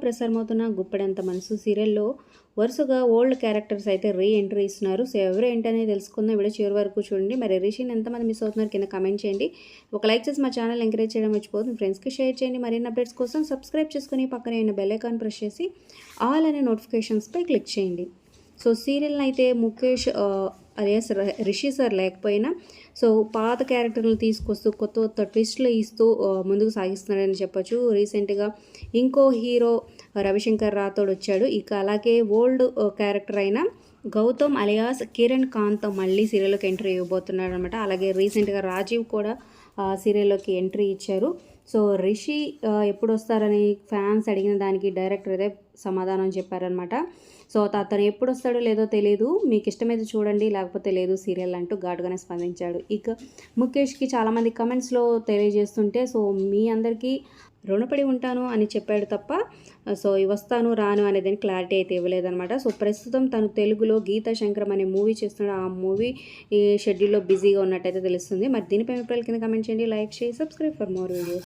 ప్రసారమవుతున్న గుప్పెడంత మనసు సీరియల్లో వరుసగా ఓల్డ్ క్యారెక్టర్స్ అయితే రీ ఎంట్రీ ఇస్తున్నారు. సో ఎవరు ఏంటనేది తెలుసుకుందాం. వీడియో చివరి వరకు చూడండి. మరి రిషిని ఎంతమంది మిస్ అవుతున్నారు కింద కమెంట్ చేయండి. ఒక లైక్ చేసి మా ఛానల్ ఎంకరేజ్ చేయడం మర్చిపోతుంది. మీ ఫ్రెండ్స్కి షేర్ చేయండి. మరిన్ని అప్డేట్స్ కోసం సబ్స్క్రైబ్ చేసుకుని పక్కనే ఉన్న బెల్ ఐకాన్ ప్రెస్ చేసి ఆల్ అనే నోటిఫికేషన్స్పై క్లిక్ చేయండి. సో సీరియల్ని అయితే ముఖేష్ అలియాస్ రిషి సార్ లేకపోయినా సో పాత క్యారెక్టర్లు తీసుకొస్తూ కొత్త కొత్త ట్విస్ట్లు ఇస్తూ ముందుకు సాగిస్తున్నాడని చెప్పొచ్చు. రీసెంట్గా ఇంకో హీరో రవిశంకర్ రాథోడ్ వచ్చాడు. ఇక అలాగే ఓల్డ్ క్యారెక్టర్ అయిన గౌతమ్ అలియాస్ కిరణ్ కాంత్ మళ్ళీ సీరియల్లోకి ఎంట్రీ ఇవ్వబోతున్నాడు అనమాట. అలాగే రీసెంట్గా రాజీవ్ కూడా సీరియల్లోకి ఎంట్రీ ఇచ్చారు. సో రిషి ఎప్పుడు వస్తారని ఫ్యాన్స్ అడిగిన దానికి డైరెక్టర్ అదే సమాధానం చెప్పారనమాట. సో అతను ఎప్పుడు వస్తాడో లేదో తెలియదు, మీకు ఇష్టమైతే చూడండి లేకపోతే లేదు సీరియల్ అంటూ ఘాటుగానే స్పందించాడు. ఇక ముఖేష్కి చాలామంది కమెంట్స్లో తెలియజేస్తుంటే సో మీ అందరికీ రుణపడి ఉంటాను అని చెప్పాడు తప్ప సో వస్తాను రాను అనేదాన్ని క్లారిటీ అయితే ఇవ్వలేదన్నమాట. సో ప్రస్తుతం తను తెలుగులో గీతా శంకరం అనే మూవీ చేస్తున్నాడు. ఆ మూవీ ఈ షెడ్యూల్లో బిజీగా ఉన్నట్టయితే తెలుస్తుంది. మరి దీనిపై మీ కింద కమెంట్ చేయండి, లైక్ చేసి సబ్స్క్రైబ్ ఫర్ మోర్ వీడియోస్.